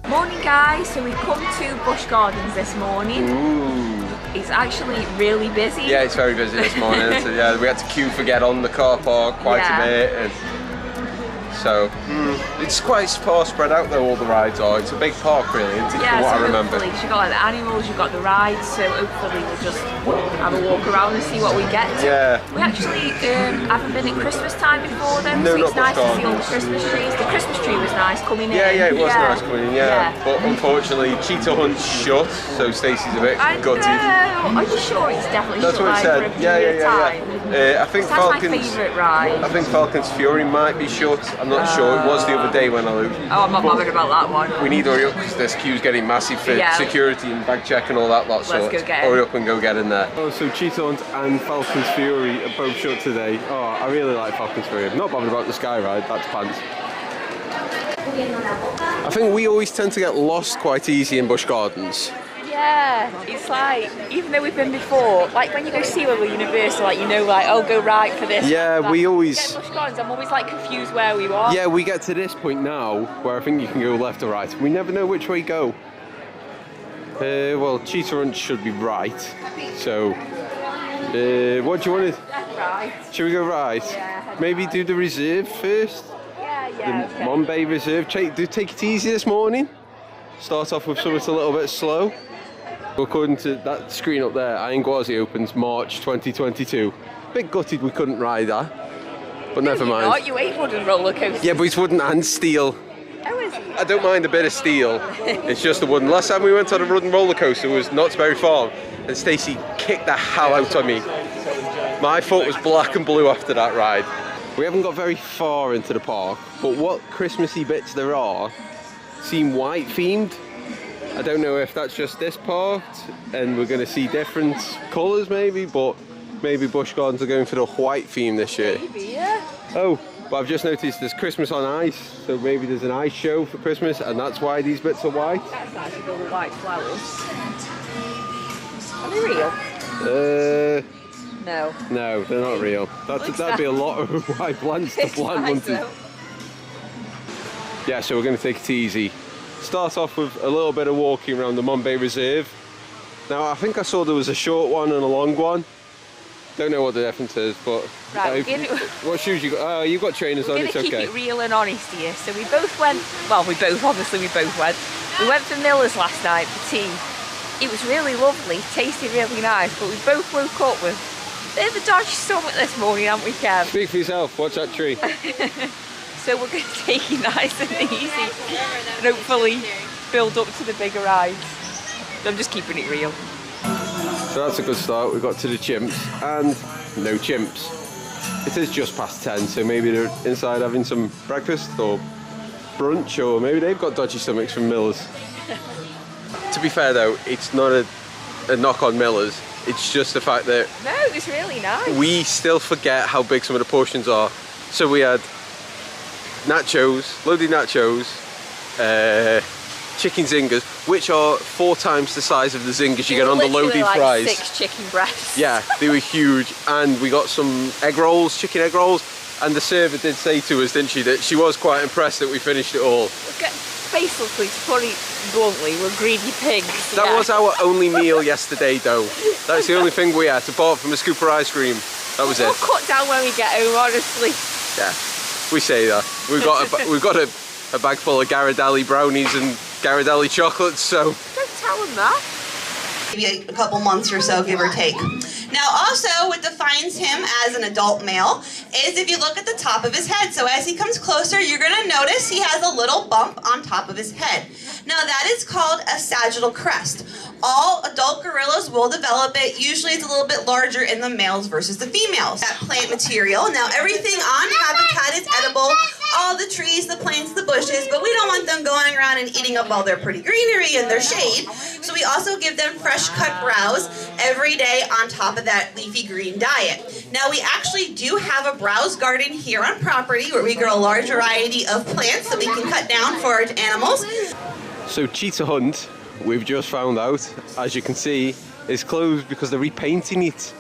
Morning guys, so we've come to Busch Gardens this morning. Ooh. It's actually really busy. Yeah, it's very busy this morning. So yeah, we had to queue for get on the car park quite a bit. And so it's quite far spread out though, all the rides are. It's a big park really, isn't it, from what I remember. You've got like the animals, you've got the rides, so hopefully we'll just have a walk around and see what we get to. Yeah. We actually haven't been at Christmas time before then, no, so it's nice to see all the Gardens. Christmas trees. The Christmas tree was nice coming in. Yeah, it was nice coming in, yeah. But unfortunately, Cheetah Hunt's shut, so Stacey's a bit gutted. Are you sure it's definitely That's shut what it said. for a period of time? I think That's my favourite ride. I think Falcon's Fury might be shut. I'm not sure. It was the other day when I looked. Oh, I'm not bothered about that one. We need to hurry up because this queue's getting massive for security and bag check and all that lot. So let's go get hurry up and go get in there. Oh, so Cheetah Hunt and Falcon's Fury are both shut today. Oh, I really like Falcon's Fury. I'm not bothered about the sky ride. That's pants. I think we always tend to get lost quite easy in Busch Gardens. Yeah, it's like, even though we've been before, like when you go see World Universal, like like, oh, go right for this. Yeah, we always... Get Busch Gardens, I'm always like confused where we are. Yeah, we get to this point now where I think you can go left or right. We never know which way to go. Well, Cheetah Hunt should be right. So, what do you want to... Right. Should we go right? Yeah. Maybe do the reserve first? Yeah. The Monbay Reserve. Take it easy this morning. Start off with something a little bit slow. According to that screen up there, Iron opens March 2022. Bit gutted we couldn't ride that, but never mind. You ate wooden roller coasters. Yeah, but it's wooden and steel. Oh, is it? I don't mind a bit of steel. It's just the wooden. Last time we went on a wooden roller coaster was Knott's Berry Farm, and Stacey kicked the hell out of me. My foot was black and blue after that ride. We haven't got very far into the park, but what Christmassy bits there are seem white themed. I don't know if that's just this part and we're going to see different colours maybe, but maybe Busch Gardens are going for the white theme this year. Maybe, yeah. Oh, but I've just noticed there's Christmas on ice, so maybe there's an ice show for Christmas and that's why these bits are white. That's actually all the white flowers. Are they real? No, they're not real. That'd be a lot of white plants to plant, wouldn't it? Yeah, so we're going to take it easy. Start off with a little bit of walking around the Monbay Reserve. Now I think I saw there was a short one and a long one. Don't know what the difference is, but right, what shoes you got? Oh, you've got trainers on. It's okay. We're going to keep it real and honest here. So we both went. Well, we both went. We went for Miller's last night for tea. It was really lovely, tasted really nice, but we both woke up with a bit of a dodgy stomach this morning, haven't we, Kev? Speak for yourself. Watch that tree. So we're going to take it nice and easy and hopefully build up to the bigger rides. I'm just keeping it real. So that's a good start. We got to the chimps and no chimps. It is just past 10, so maybe they're inside having some breakfast or brunch, or maybe they've got dodgy stomachs from Miller's. To be fair though, it's not a knock on Miller's. It's just the fact that no, it was really nice. We still forget how big some of the portions are. So we had nachos, loaded nachos, chicken zingers, which are 4 times the size of the zingers you get on the loaded like fries. 6 chicken breasts. Yeah, they were huge, and we got some egg rolls, chicken egg rolls, and the server did say to us, didn't she, that she was quite impressed that we finished it all. Basically, to put it bluntly, we're greedy pigs. That was our only meal yesterday though. That's the only thing we ate, apart from a scoop of ice cream. That was it. We'll cut down when we get home, honestly. Yeah. We say that. We've got a bag full of Ghirardelli brownies and Ghirardelli chocolates, so... Don't tell them that. Maybe a couple months or so, give or take. Now also, what defines him as an adult male is if you look at the top of his head. So as he comes closer, you're going to notice he has a little bump on top of his head. Now that is called a sagittal crest. All adult gorillas will develop it. Usually it's a little bit larger in the males versus the females. That plant material. Now everything on habitat is edible. All the trees, the plants, the bushes, but we don't want them going around and eating up all their pretty greenery and their shade. So we also give them fresh cut browse every day on top of that leafy green diet. Now we actually do have a browse garden here on property where we grow a large variety of plants that we can cut down for our animals. So Cheetah Hunt, we've just found out, as you can see, is closed because they're repainting it.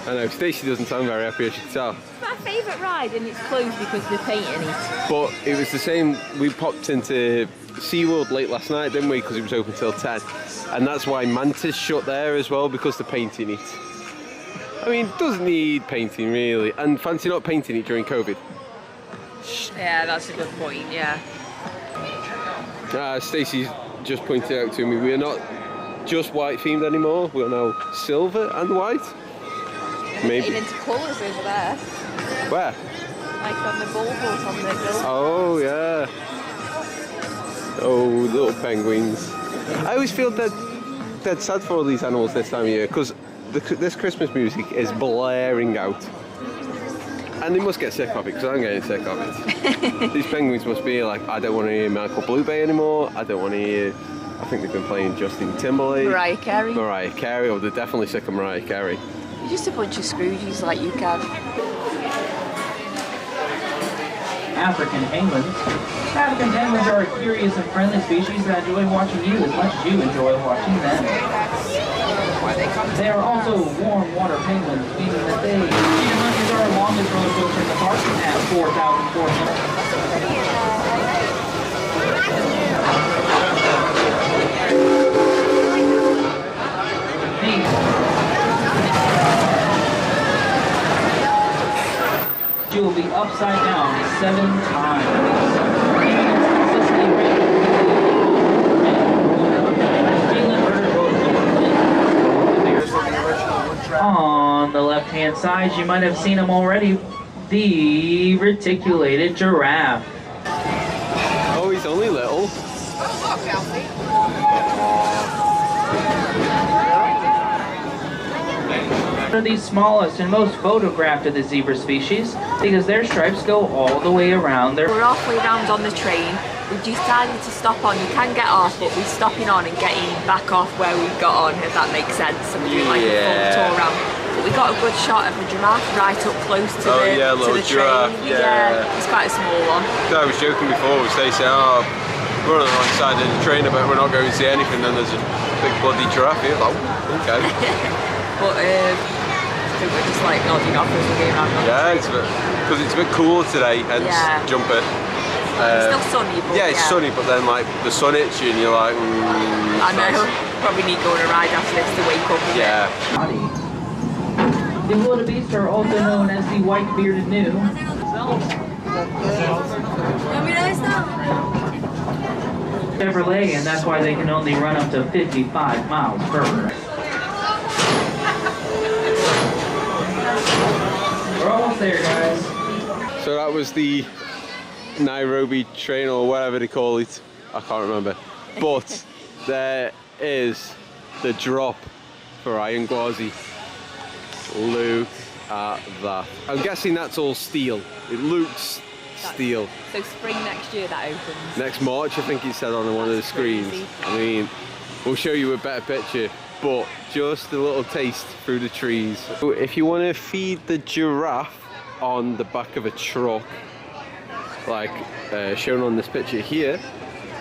I know, Stacey doesn't sound very happy, as you can tell. It's my favourite ride, and it's closed because they're painting it. But it was the same. We popped into SeaWorld late last night, didn't we? Because it was open till 10. And that's why Mantis shut there as well, because they're painting it. I mean, it doesn't need painting really. And fancy not painting it during COVID. Yeah, that's a good point, yeah. Stacey's just pointed out to me, we are not just white themed anymore. We are now silver and white. Maybe. Getting into colours over there. Where? Like on the bulbous on the bill. Oh, yeah. Oh, little penguins. I always feel dead sad for all these animals this time of year, because this Christmas music is blaring out. And they must get sick of it, because I'm getting sick of it. These penguins must be like, I don't want to hear Michael Bluebay anymore. I don't want to hear... I think they've been playing Justin Timberlake. Mariah Carey. Mariah Carey. Oh, they're definitely sick of Mariah Carey. You're just a bunch of Scrooges like you, Kev. African penguins. African penguins are a curious and friendly species that enjoy watching you as much as you enjoy watching them. They are also warm water penguins, meaning that Cheetah Hunt is our longest roller coaster in the park at 4,400. You will be upside down 7 times. On the left-hand side, you might have seen them already, the Reticulated Giraffe. Oh, he's only little. Are the smallest and most photographed of the zebra species because their stripes go all the way around their... We're halfway round on the train. We've decided to stop on. You can get off, but we're stopping on and getting back off where we got on, if that makes sense. So we're doing like a full tour around. But we got a good shot of a giraffe right up close to the giraffe, train. Yeah, it's quite a small one. I was joking before, they say, oh, we're on the wrong side of the train, but we're not going to see anything. Then there's a big bloody giraffe here. Like, okay. But so we're just like nodding off as we're going around. Because it's a bit cooler today, hence jumper. It's still sunny, but it's sunny, but then like the sun hits you and you're like, I know. Nice. Probably need to go on a ride after this to wake up. The wildebeest are also known as the white-bearded gnu. Chevrolet, and that's why they can only run up to 55 miles per hour. We're almost there, guys. So that was the Nairobi train, or whatever they call it. I can't remember. But there is the drop for Iron Gwazi. Look at that. I'm guessing that's all steel. It looks steel. So spring next year that opens. Next March, I think it said on one of the screens. Crazy. I mean, we'll show you a better picture, but just a little taste through the trees. So if you want to feed the giraffe on the back of a truck, like shown on this picture here,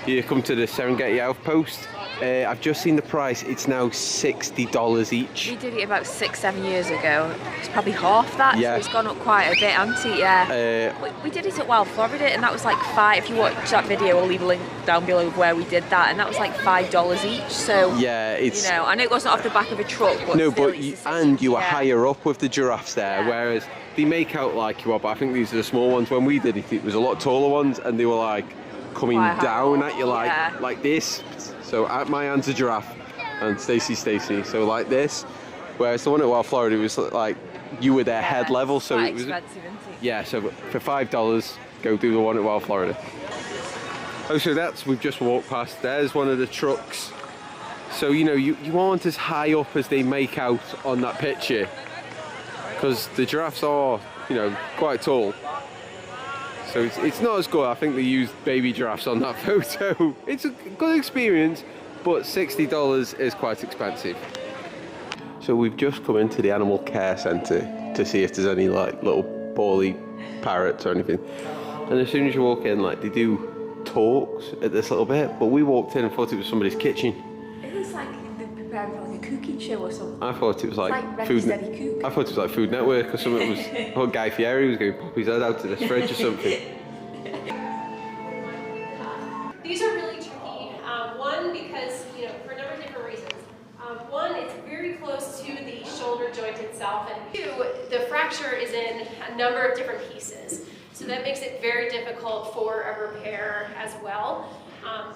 you come to the Serengeti Outpost. I've just seen the price, it's now $60 each. We did it about 6-7 years ago. It's probably half that, so it's gone up quite a bit, hasn't it? Yeah. We did it at Wild Florida, and that was like $5. If you watch that video, I'll leave a link down below where we did that, and that was like $5 each. So yeah, it's, you know, I know it wasn't off the back of a truck, but no, still, but you were higher up with the giraffes there, whereas they make out like you are, but I think these are the small ones. When we did it, it was a lot taller ones, and they were like coming down at you like this. So my hand's a giraffe and Stacey, so like this. Whereas the one at Wild Florida was like you were their head level, so it was expensive, isn't it? Yeah, so for $5 go do the one at Wild Florida. Oh, so we've just walked past, there's one of the trucks. So you know, you aren't as high up as they make out on that picture, because the giraffes are, you know, quite tall. So it's not as good. I think they used baby giraffes on that photo. It's a good experience, but $60 is quite expensive. So we've just come into the animal care centre to see if there's any like little poorly parrots or anything. And as soon as you walk in, like they do talks at this little bit, but we walked in and thought it was somebody's kitchen. It looks like they're preparing for like a cooking show or something. I thought it was like Ready, Steady, Cook. I thought it was like Food Network or something. It was, I thought Guy Fieri was going to pop his head out to this fridge or something. These are really tricky. One, because, you know, for a number of different reasons. One, it's very close to the shoulder joint itself, and two, the fracture is in a number of different pieces. So that makes it very difficult for a repair as well.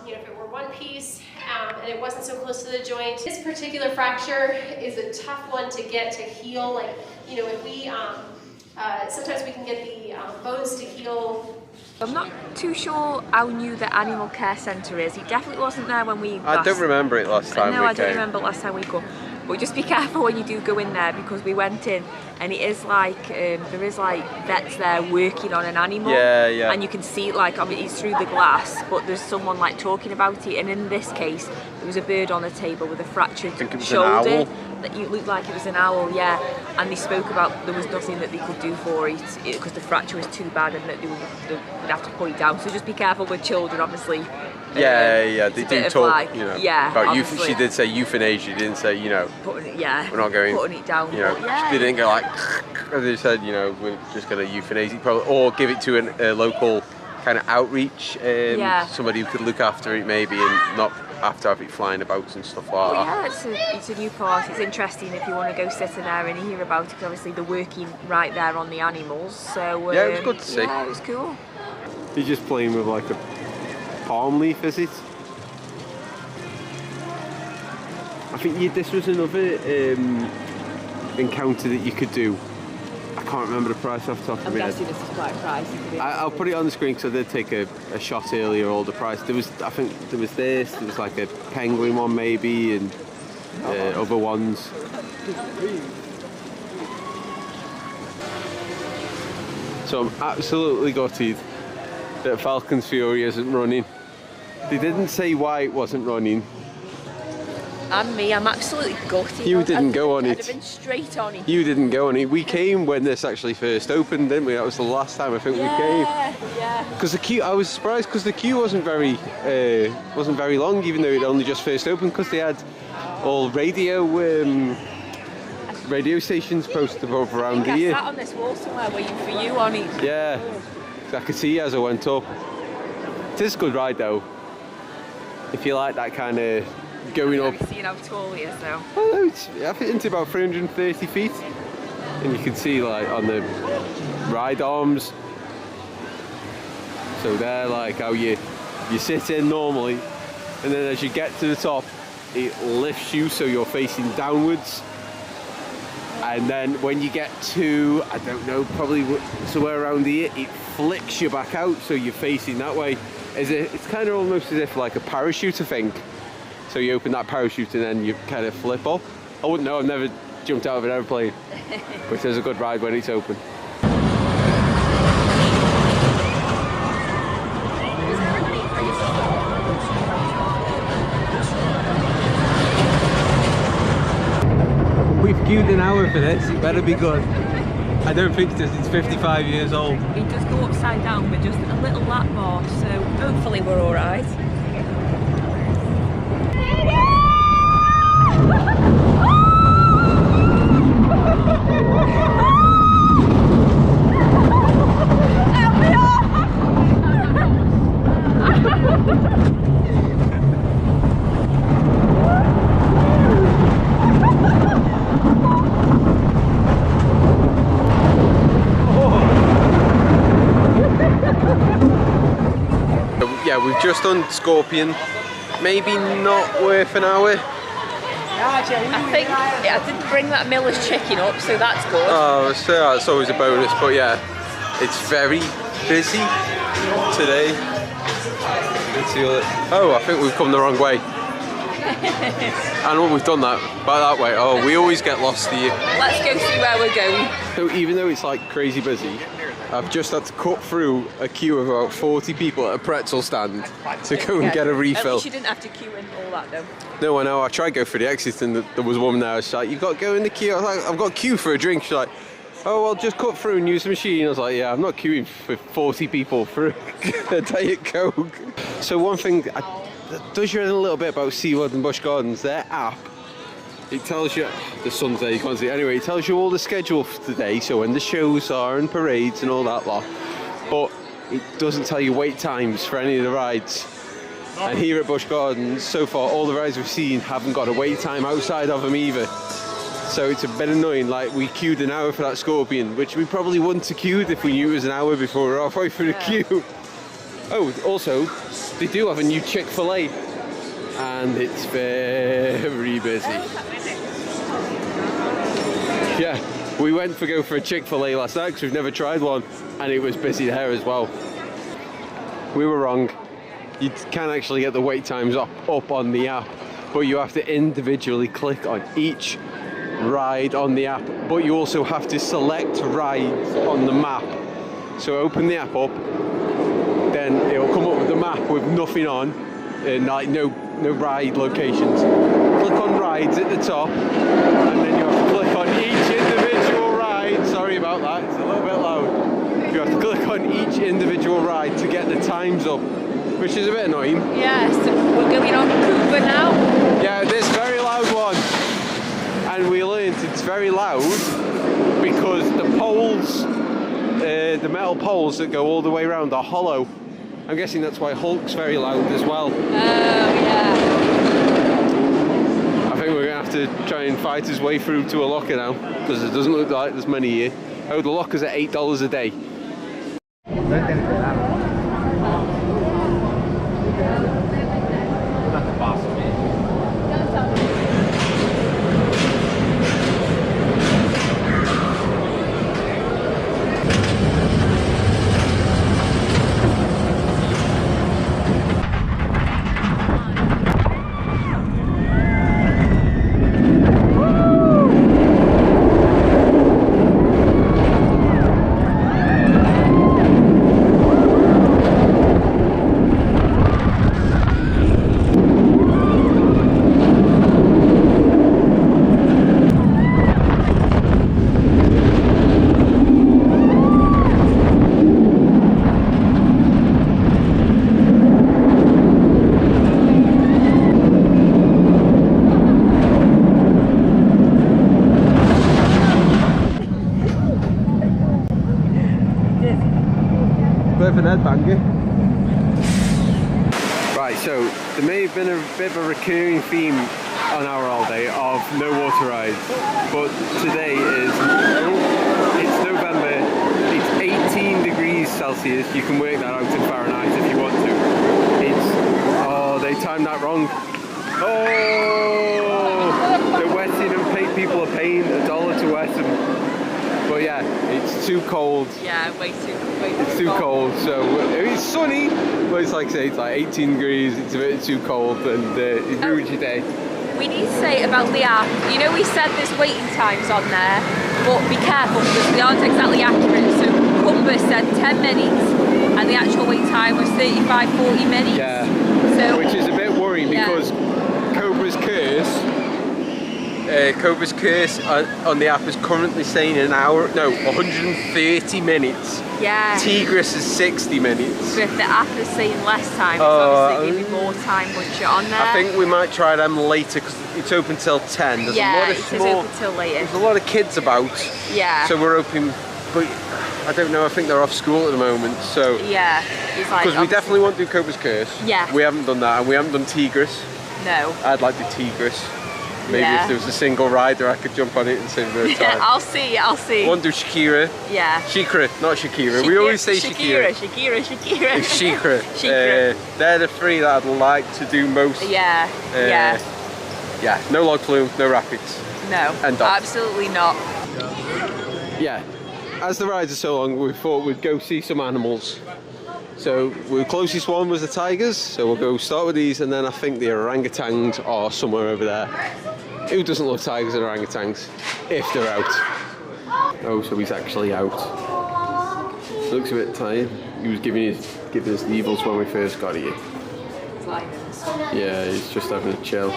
You know, if it were one piece and it wasn't so close to the joint. This particular fracture is a tough one to get to heal. Like, you know, if we, sometimes we can get the bones to heal. I'm not too sure how new the animal care centre is. He definitely wasn't there when we I don't remember it last time we came. No, I don't remember last time we go. But just be careful when you do go in there, because we went in and it is like, there is like vets there working on an animal. Yeah. And you can see, like, I mean, it's through the glass, but there's someone like talking about it. And in this case, there was a bird on the table with a fractured shoulder. An owl. That you looked like it was an owl, yeah. And they spoke about there was nothing that they could do for it because the fracture was too bad and that they would have to put it down. So just be careful with children, obviously. Yeah, they do talk, like, you know, yeah, about obviously. She did say euthanasia, she didn't say, you know, Putting it, yeah, we're not going, putting it down. you know, yeah. they didn't go like, they said, you know, we're just going to euthanize it, probably, or give it to a local kind of outreach, somebody who could look after it maybe and not have to have it flying about and stuff like that. Yeah, it's a new park. It's interesting if you want to go sit in there and hear about it, because obviously they're working right there on the animals. So yeah, it was good to see. Yeah, it was cool. You're just playing with like a palm leaf, is it? I think this was another encounter that you could do. I can't remember the price off the top of my head. I'm guessing this is quite pricey. I'll put it on the screen because I did take a shot earlier. All the price. There was, I think, there was this. There was like a penguin one maybe, and other ones. So I'm absolutely gutted that Falcon's Fury isn't running. They didn't say why it wasn't running. And me, I'm absolutely gutted. You didn't go on I'd it. have been straight on it. You didn't go on it. We came when this actually first opened, didn't we? That was the last time I think we came. Yeah. Because the queue, I was surprised because the queue wasn't very long, even though it only just first opened. Because they had all radio stations posted up around here. I sat on this wall somewhere waiting for you on it. Yeah, I could see as I went up. It is a good ride though. If you like that kind of going up. Seeing how tall he is though. Well, I think it's about 330 feet, and you can see like on the ride arms. So they're like how you sit in normally, and then as you get to the top, it lifts you so you're facing downwards. And then when you get to, I don't know, probably somewhere around here, it flicks you back out so you're facing that way. It's kind of almost as if like a parachute, I think. So you open that parachute and then you kind of flip off. I wouldn't know, I've never jumped out of an airplane, but it's a good ride when it's open. We've queued an hour for this, it better be good. I don't think it's 55 years old. It does go upside down with just a little lap bar, so hopefully we're alright. Yeah, we've just done Scorpion, maybe not worth an hour. I think I didn't bring that Miller's chicken up, so that's good. Oh, so that's always a bonus, but yeah, it's very busy today. Let's see oh, I think we've come the wrong way. And we've done that by that way. Oh, we always get lost here. Let's go see where we're going. So even though it's like crazy busy, I've just had to cut through a queue of about 40 people at a pretzel stand to go and get a refill. At least you didn't have to queue in all that though. No, I know. I tried to go for the exit and there was a woman there. She's like, "You've got to go in the queue." I was like, "I've got a queue for a drink." She's like, "Oh, well, just cut through and use the machine." I was like, "Yeah, I'm not queuing for 40 people for a Diet Coke." So one thing that does you in a little bit about SeaWorld and Busch Gardens, their app it tells you, the sun's there, you can't see it. Anyway, it tells you all the schedule for today, so when the shows are and parades and all that lot. But it doesn't tell you wait times for any of the rides. And here at Busch Gardens, so far, all the rides we've seen haven't got a wait time outside of them either. So it's a bit annoying. Like, we queued an hour for that scorpion, which we probably wouldn't have queued if we knew it was an hour before we were halfway through the queue. Oh, also, they do have a new Chick-fil-A, and it's very busy. Yeah, we went to go for a Chick-fil-A last night because we've never tried one, and it was busy there as well. We were wrong. You can actually get the wait times up on the app, but you have to individually click on each ride on the app, but you also have to select rides on the map. So open the app up, then it'll come up with the map with nothing on, like no ride locations. Click on rides at the top, and then you have to click on each individual ride. Sorry about that, it's a little bit loud. You have to click on each individual ride to get the times up, which is a bit annoying. Yeah, so we're going on Cobra now. Yeah, this very loud one. And we learned it's very loud because the poles, the metal poles that go all the way around are hollow. I'm guessing that's why Hulk's very loud as well. Oh, yeah. I think we're going to have to try and fight his way through to a locker now, because it doesn't look like there's many here. Oh, the locker's at $8 a day. Right, so there may have been a bit of a recurring theme on our holiday of no water rides, but today it's November, it's 18 degrees Celsius. You can work that out in Fahrenheit if you want to. Oh, they timed that wrong. Oh, they're wetting and people are paying $1 to wet them. But yeah, it's too cold. Yeah, way too It's too cold. So it's sunny, but it's like, say, it's like 18 degrees. It's a bit too cold, and it ruins your day. We need to say about the app, you know, we said there's waiting times on there, but be careful because they aren't exactly accurate. So Cobra said 10 minutes and the actual wait time was 35-40 minutes. Yeah, so, which is a bit worrying because Cobra's Curse on the app is currently saying 130 minutes. Yeah. Tigris is 60 minutes. So if the app is saying less time, it's obviously giving more time budget on there. I think we might try them later because it's open till 10. There's a lot of it is open till later. There's a lot of kids about. Yeah. So we're open, but I don't know, I think they're off school at the moment, so... Yeah, it's like... Because we definitely want to do Cobra's Curse. Yeah. We haven't done that, and we haven't done Tigris. No. I'd like to do Tigris. Maybe if there was a single rider, I could jump on it and save a bit of time. I'll see. I want to do Shakira. Yeah. Shikra, not Shakira. We always say Shakira. Shakira. It's Shikra. They're the three that I'd like to do most. Yeah. Yeah, no log flume, no rapids. No, and absolutely not. Yeah, as the rides are so long, we thought we'd go see some animals. So the closest one was the tigers, so we'll go start with these, and then I think the orangutans are somewhere over there. Who doesn't love tigers and orangutans? If they're out. Oh, so he's actually out. Looks a bit tired. He was giving us the evils when we first got here. Yeah, he's just having a chill.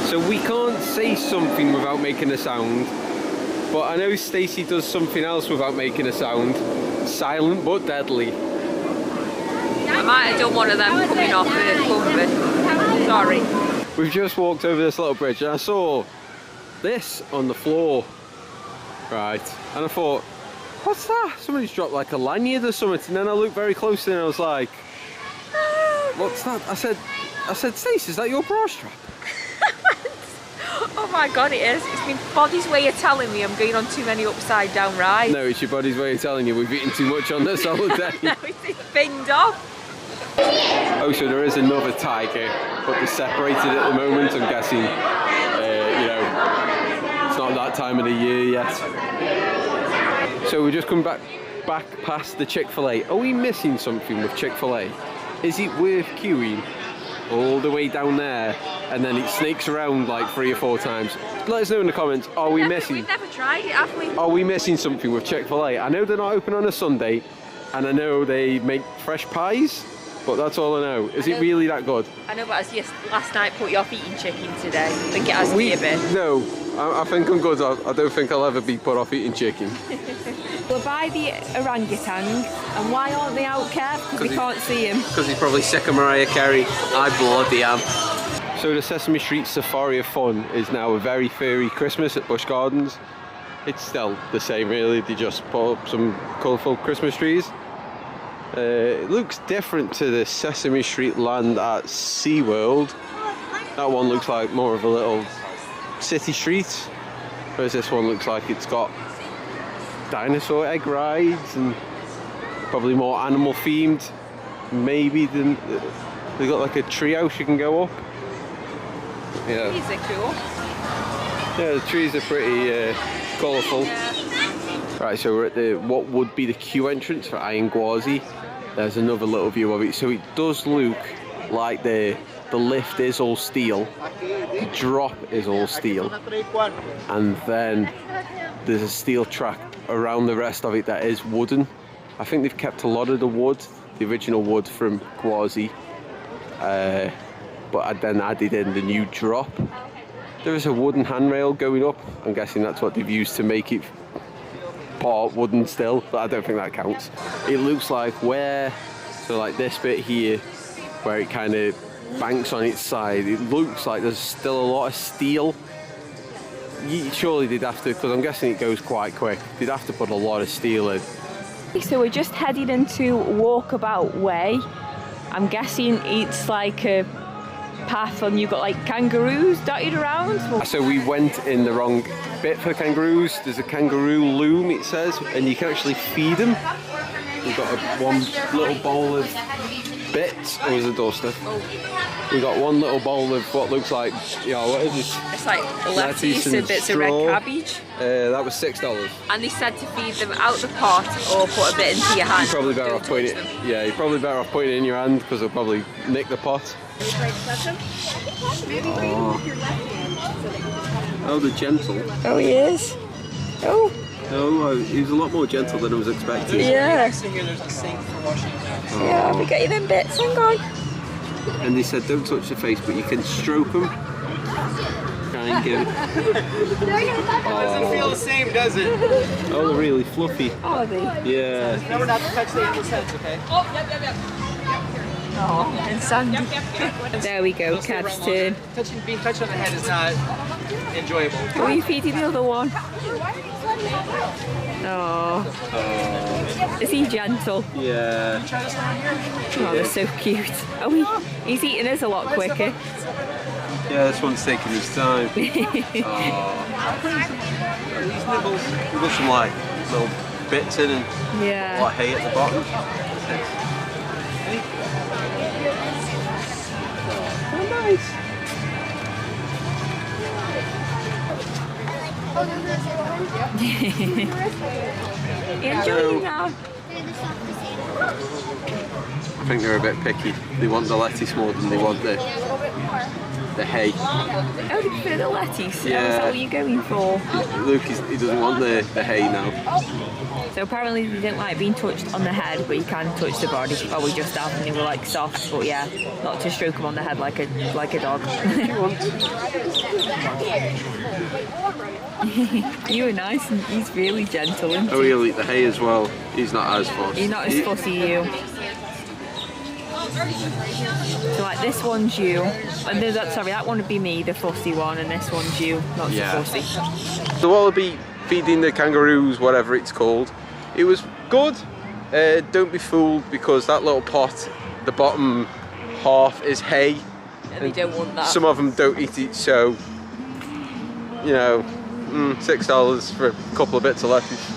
So we can't say something without making a sound, but I know Stacey does something else without making a sound. Silent but deadly. I might have done one of them coming off the Cobra. Sorry. We've just walked over this little bridge and I saw this on the floor. Right, and I thought, what's that? Somebody's dropped like a lanyard or something. And then I looked very closely and I was like, what's that? I said, Stacey, is that your bra strap? Oh my god, it is. It's my body's way of telling me I'm going on too many upside down rides. No, it's your body's way of telling you we've eaten too much on this holiday. No, it's binged off. Oh, so there is another tiger, but they're separated at the moment. I'm guessing, you know, it's not that time of the year yet. So we just come back past the Chick-fil-A. Are we missing something with Chick-fil-A? Is it worth queuing all the way down there and then it snakes around like 3 or 4 times? Let us know in the comments. Are we missing? We've never tried it, have we? Are we missing something with Chick-fil-A? I know they're not open on a Sunday, and I know they make fresh pies, but that's all I know. Is it really that good? I know, but as last night put you off eating chicken today. I think it has to be a bit. No, I think I'm good. I don't think I'll ever be put off eating chicken. We're by the orangutan, and why aren't they out, Kev? Because we can't see him. Because he's probably sick of Mariah Carey. I bloody am. So the Sesame Street Safari of Fun is now a very furry Christmas at Busch Gardens. It's still the same really, they just put up some colourful Christmas trees. It looks different to the Sesame Street land at SeaWorld. That one looks like more of a little city street, whereas this one looks like it's got dinosaur egg rides and probably more animal themed maybe than they've got like a treehouse you can go up. Yeah, These are cool. yeah, the trees are pretty colourful. Yeah. Right, so we're at the what would be the queue entrance for Iron Gwazi. There's another little view of it. So it does look like the lift is all steel, the drop is all steel, and then there's a steel track around the rest of it that is wooden. I think they've kept a lot of the wood, the original wood from Gwazi, but I then added in the new drop. There is a wooden handrail going up. I'm guessing that's what they've used to make it part wooden still, but I don't think that counts. It looks like so like this bit here, where it kind of banks on its side, it looks like there's still a lot of steel. Surely they'd have to, because I'm guessing it goes quite quick, they'd have to put a lot of steel in. So we're just heading into Walkabout Way. I'm guessing it's like a path and you've got like kangaroos dotted around. So we went in the wrong bit for kangaroos. There's a kangaroo loom, it says, and you can actually feed them. We've got one little bowl of bits. Oh, there's a doorstep. We've got one little bowl of what looks like, what is this? It's like lettuce and bits of red cabbage. That was $6. And they said to feed them out the pot or put a bit into your hand. You're probably better off putting it. Yeah, you're probably better off putting it in your hand because they'll probably nick the pot. Oh, they're gentle. Oh, he is. Oh. Oh, he's a lot more gentle than I was expecting. Yeah. Yeah, I'll be getting them bits. Hang on. And they said don't touch the face, but you can stroke them. Try and give it. Doesn't feel the same, does it? Oh, they're really fluffy. Are they? Yeah. Remember not to touch the animal's heads, okay? Oh, yep. Oh, and sandy. There we go, Kev's turn. Being touched on the head is not enjoyable. Are you feeding the other one? Oh. Is he gentle? Yeah. Oh, they're so cute. Oh, he's eating us a lot quicker. Yeah, this one's taking his time. Oh. These nibbles. We've got some like little bits in and Yeah. like hay at the bottom. Oh, nice. You enjoying that? I think they're a bit picky. They want the lettuce more than they want the hay. Oh, they prefer the lettuce? Yeah. Oh, is that what you're going for? Luke, he doesn't want the hay now. So apparently they didn't like being touched on the head, but you can touch the body. Oh, we just have, and they were like soft, but yeah, not to stroke them on the head like a dog. You were nice, and he's really gentle. Isn't he? Oh, he'll eat the hay as well. He's not as fussy. He's not as fussy, you. So like this one's you, and sorry, that one would be me, the fussy one, and this one's you, not so fussy. The wallaby feeding the kangaroos, whatever it's called, it was good. Don't be fooled, because that little pot, the bottom half is hay. And they don't want that. Some of them don't eat it, so, you know, $6 for a couple of bits of lettuce.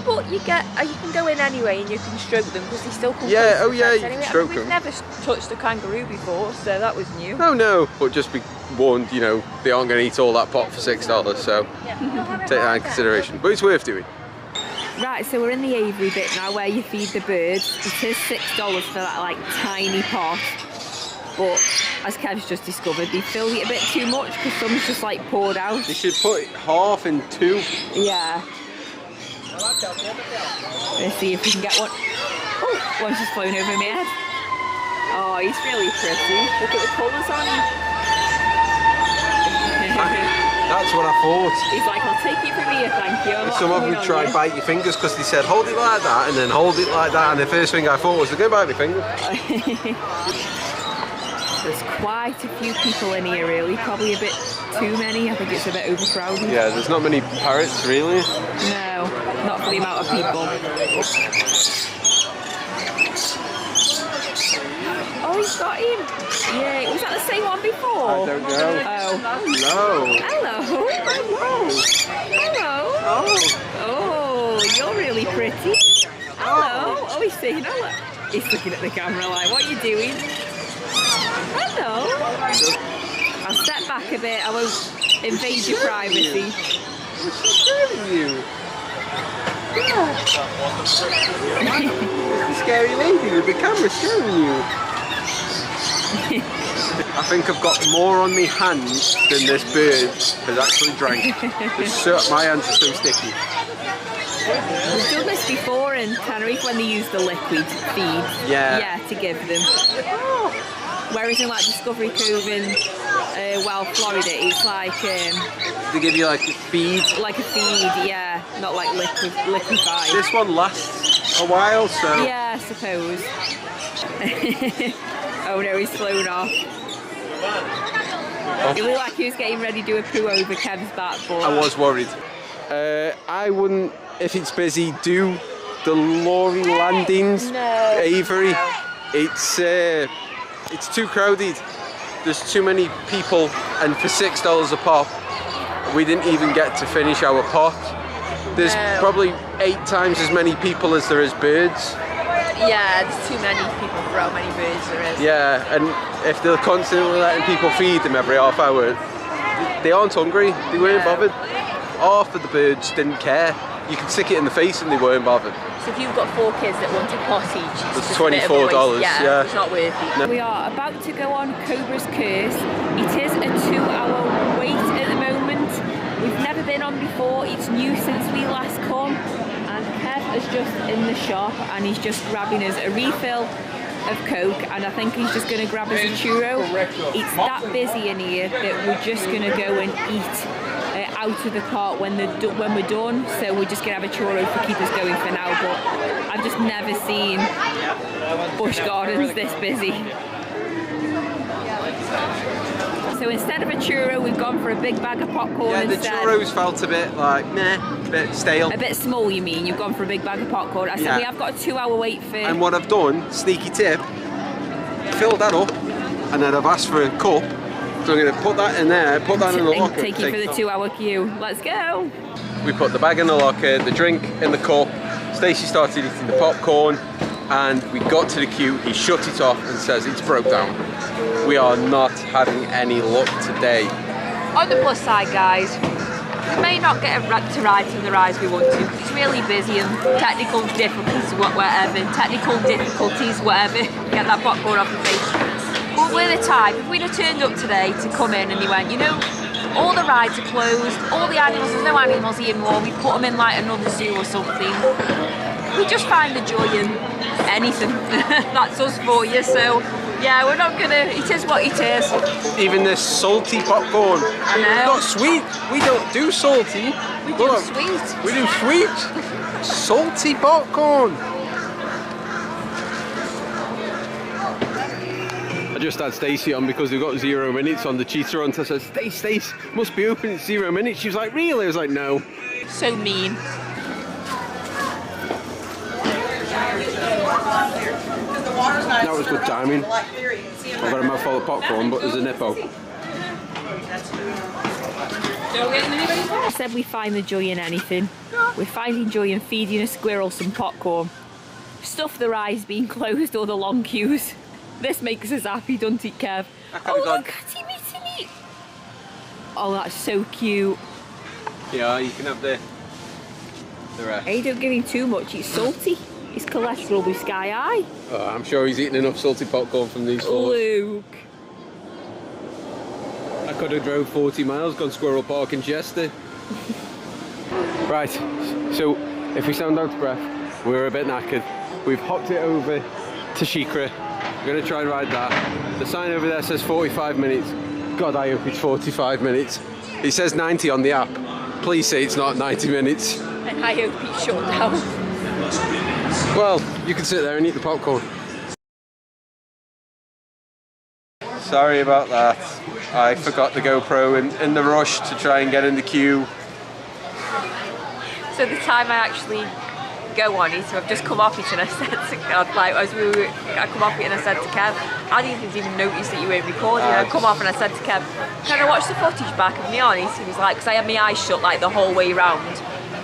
But you can go in anyway and you can stroke them because they still come. Yeah, oh yeah, you anyway. can stroke we've them. never touched a kangaroo before, so that was new. No, but just be warned, you know, they aren't going to eat all that pot for $6, so take that in consideration. But it's worth doing. Right, so we're in the aviary bit now where you feed the birds. It is $6 for that like tiny pot. But as Kev's just discovered, they filled it a bit too much because some's just like poured out. You should put half in 2. Yeah. Let's see if we can get one. Oh, one's just flown over my head. Oh, he's really pretty. Look at the colours on him. That's what I thought. He's like, I'll take it from here, thank you. Some of them try to bite your fingers because they said hold it like that and then hold it like that, and the first thing I thought was they're going to bite my fingers. There's quite a few people in here really, probably a bit too many. I think it's a bit overcrowded. Yeah, there's not many parrots really. No, not for the amount of people. Oh, he's got him. Yeah, was that the same one before? I don't know. Oh. Hello. Hello. Oh, you're really pretty. Hello. Oh, he's saying hello. He's looking at the camera like, what are you doing? Hello. I'll step back a bit. I won't invade your privacy. What's she showing you? The scary lady with the camera showing you. I think I've got more on my hands than this bird has actually drank. My hands are so sticky. We've done this before in Tenerife when they use the liquid feed. Yeah, to give them. Whereas in like Discovery Cove in Florida, it's like They give you like a feed. Like a feed, yeah, not like liquefied. This one lasts a while, so. Yeah, I suppose. Oh no, he's flown off. It looked like he was getting ready to do a poo over Kev's back, but I was worried. I wouldn't, if it's busy, do the lorry landings. No. Aviary. It's too crowded. There's too many people, and for $6 a pop, we didn't even get to finish our pot. There's probably 8 times as many people as there is birds. yeah, there's too many people for how many birds there is. Yeah, and if they're constantly letting people feed them every half hour, they aren't hungry, they weren't bothered. Half of the birds didn't care. You could stick it in the face and they weren't bothered. So if you've got 4 kids that want a pot each, it's $24, yeah, it's not worth it. No. We are about to go on Cobra's Curse. It is a 2-hour wait at the moment. We've never been on before, it's new since we last come. And Kev is just in the shop and he's just grabbing us a refill of Coke, and I think he's just going to grab us a churro. It's that busy in here that we're just going to go and eat out of the cart when we're done, so we're just going to have a churro to keep us going for now, but I've just never seen Busch Gardens this busy. So instead of a churro, we've gone for a big bag of popcorn instead. Yeah, the churros felt a bit like, meh, a bit stale. A bit small, you mean? You've gone for a big bag of popcorn. I said we have got a 2-hour wait for... And what I've done, sneaky tip, filled that up, and then I've asked for a cup. So I'm going to put that in there, put that in the locker. Take you for the 2-hour queue. Let's go. We put the bag in the locker, the drink in the cup. Stacey started eating the popcorn, and we got to the queue. He shut it off and says it's broke down. We are not having any luck today. On the plus side, guys, we may not get to ride some of the rides we want to. It's really busy and technical difficulties, whatever. Get that popcorn off the face. But we're the type, if we'd have turned up today to come in and they went, you know, all the rides are closed, all the animals, there's no animals here more, we put them in like another zoo or something. We just find the joy in anything. That's us for you, so yeah, we're not gonna, it is what it is. Even this salty popcorn. I know. Not sweet, we don't do salty. We do sweet. We do sweet. Salty popcorn. I just had Stacey on because we've got 0 minutes on the Cheetah Hunt. I said, Stace, must be open at 0 minutes. She was like, really? I was like, no. So mean. That was good timing. I've got a mouthful of popcorn, but there's a nippo. I said we find the joy in anything. We're finding joy in feeding a squirrel some popcorn. Stuff their eyes being closed or the long queues. This makes us happy, doesn't it, Kev? Oh, look at him eating it. Oh, that's so cute. Yeah, you can have the rest. Hey, don't give him too much, it's salty. His cholesterol will be sky high. Oh, I'm sure he's eaten enough salty popcorn from these floors. Luke. I could have drove 40 miles, gone Squirrel Park in Chester. Right, so if we sound out of breath, we're a bit knackered. We've hopped it over to Shikra. We're going to try and ride that. The sign over there says 45 minutes. God, I hope it's 45 minutes. It says 90 on the app. Please say it's not 90 minutes. And I hope it's shut down. Well, you can sit there and eat the popcorn. Sorry about that. I forgot the GoPro in the rush to try and get in the queue. So the time I actually go on it, so I've just come off it and I said to God, like as I come off it and I said to Kev, I didn't even notice that you weren't recording. I come off and I said to Kev, can I watch the footage back of me on it? He was like, because I had my eyes shut like the whole way round,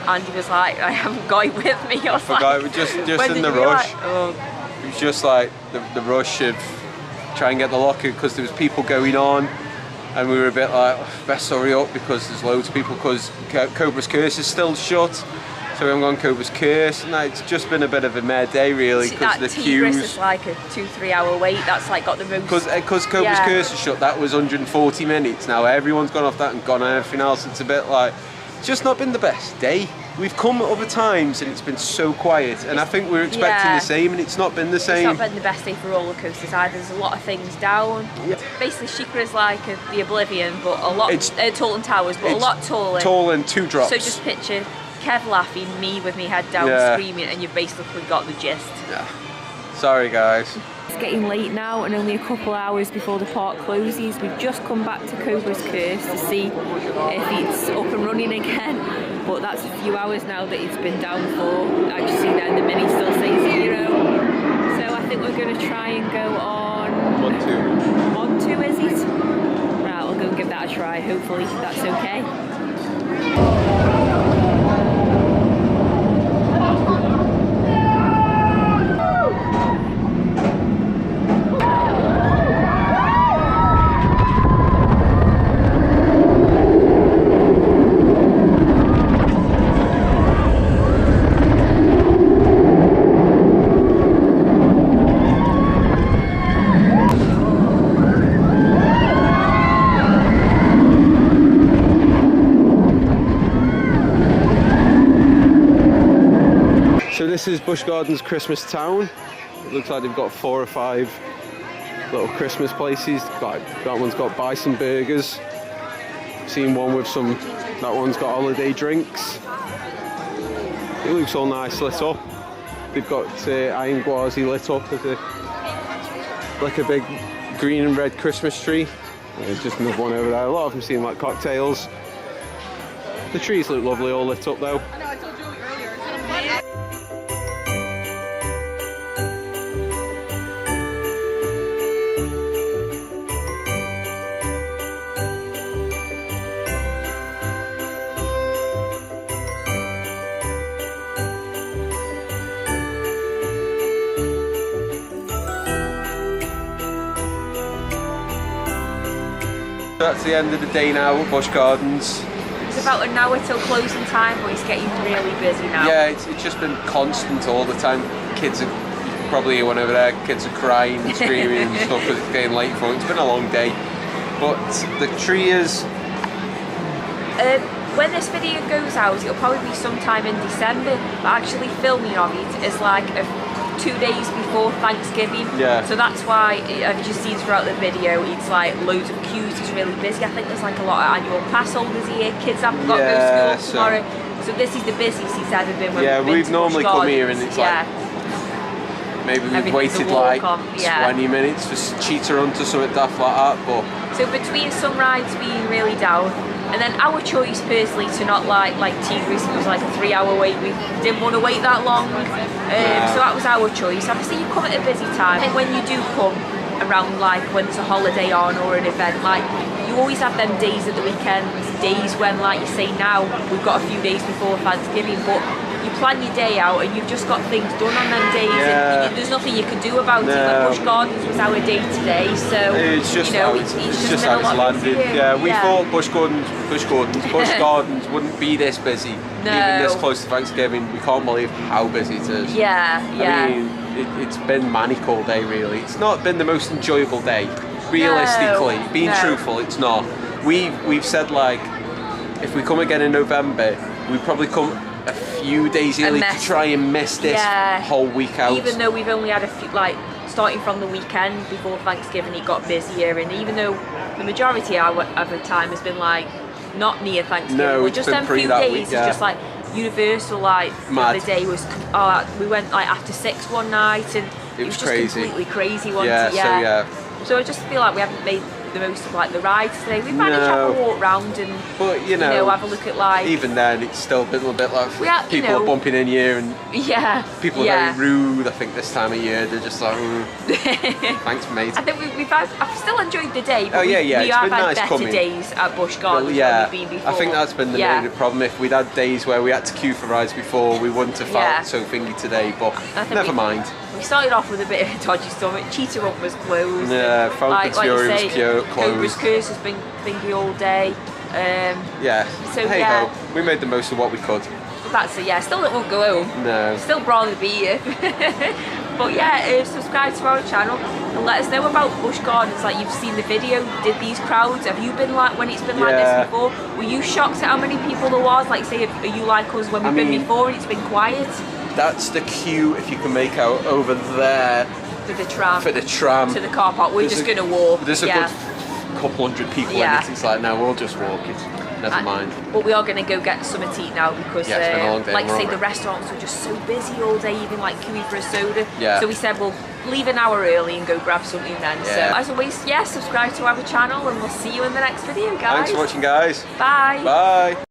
and he was like, I haven't got it with me. I forgot, it was just in the rush. It was just like the rush of trying to get the locker because there was people going on, and we were a bit like, best hurry up because there's loads of people because Cobra's Curse is still shut. So we haven't gone Cobra's Curse, and it's just been a bit of a mad day really because the queues. Is like a 2-3 hour wait. That's like got the most. Because Cobra's Curse is shut, that was 140 minutes. Now everyone's gone off that and gone on everything else. It's a bit like, it's just not been the best day. We've come at other times and it's been so quiet, and I think we were expecting the same, and it's not been the same. It's not been the best day for roller coasters either. There's a lot of things down. Yeah. Basically, Shikra is like the Oblivion, but a lot Tall and Towers, but a lot taller. Tall and 2 drops. So just picture Kev laughing, me with me head down screaming, and you've basically got the gist. Yeah. Sorry guys. It's getting late now and only a couple hours before the park closes. We've just come back to Cobra's Curse to see if it's up and running again, but that's a few hours now that it's been down for. I just see that in the mini still say 0. So I think we're going to try and go on... Mod 2. Mod 2 is it? Right, I'll go and give that a try, hopefully that's okay. So this is Busch Gardens Christmas Town. It looks like they've got 4 or 5 little Christmas places. That one's got bison burgers. I've seen one with that one's got holiday drinks. It looks all nice lit up. They've got Iron Gwazi lit up as like a big green and red Christmas tree. There's just another one over there. A lot of them seem like cocktails. The trees look lovely, all lit up though. That's the end of the day now at Busch Gardens. It's about an hour till closing time, but it's getting really busy now. Yeah, it's just been constant all the time. Kids are, you can probably hear one over there, kids are crying and screaming and stuff because it's getting late for them. It's been a long day. But the tree is... when this video goes out, it'll probably be sometime in December, but actually filming of it is like 2 days before Thanksgiving. Yeah. So that's why, I've just seen throughout the video, it's like loads of queues, it's really busy. I think there's like a lot of annual pass holders here, kids haven't got to go to school tomorrow. So this is the busiest it's ever been. Yeah, we've normally come here and it's like maybe we everything to waited walk like on. Yeah. 20 minutes for Cheetah Hunt or something daft like that, but So between some rides being really down, and then our choice personally to not like Tigris, it was like a 3-hour wait. We didn't want to wait that long, so that was our choice. Obviously, you come at a busy time, and when you do come around like when it's a holiday on or an event, like you always have them days at the weekend, days when, like you say now, we've got a few days before Thanksgiving, but you plan your day out and you've just got things done on them days, and there's nothing you can do about it. Like Busch Gardens was our day today, so it's just you know, how it's just just been how a it's lot landed. busier. Yeah, we thought Busch Gardens wouldn't be this busy, even this close to Thanksgiving. We can't believe how busy it is. Yeah. I mean, it's been manic all day, really. It's not been the most enjoyable day, realistically. Being truthful, it's not. We've said, like, if we come again in November, we probably come a few days early to try and miss this whole week out. Even though we've only had a few, like, starting from the weekend before Thanksgiving, it got busier, and even though the majority of the time has been like not near Thanksgiving, it's just been them few that days, week, it's just like Universal, like mad. The day was, we went like after 6 one night, and it was just crazy. Completely crazy one. So I just feel like we haven't made the most of like the rides today. We've managed to have a walk round and have a look at like. Even then, it's still a little bit like people are bumping in here, and people are very rude. I think this time of year they're just like, thanks, mate. I think I've still enjoyed the day. But we it's have been had nice better coming. days at Busch Gardens than we've been before. I think that's been the main problem. If we'd had days where we had to queue for rides before, we wouldn't have felt so thingy today. But never mind. We started off with a bit of a dodgy stomach. Cheetah Hunt was closed. Yeah, Falcon's Fury was closed. Cobra's Curse has been thingy all day. So hey ho, we made the most of what we could. That's it. Still don't want to go home. No. Still rather be here. But subscribe to our channel and let us know about Busch Gardens. Like, you've seen the video. Did these crowds? Have you been like when it's been like this before? Were you shocked at how many people there was? Like, say, are you like us when we've been before and it's been quiet? That's the queue, if you can make out, over there. For the tram. To the car park. We're just going to walk. There's a good couple hundred people in it. It's like, no, we'll just walk it. Never mind. But we are going to go get something to eat now because, it's been a long day, like I say, the restaurants were just so busy all day, even like queuing for a soda. Yeah. So we said we'll leave an hour early and go grab something then. Yeah. So as always, subscribe to our channel and we'll see you in the next video, guys. Thanks for watching, guys. Bye. Bye.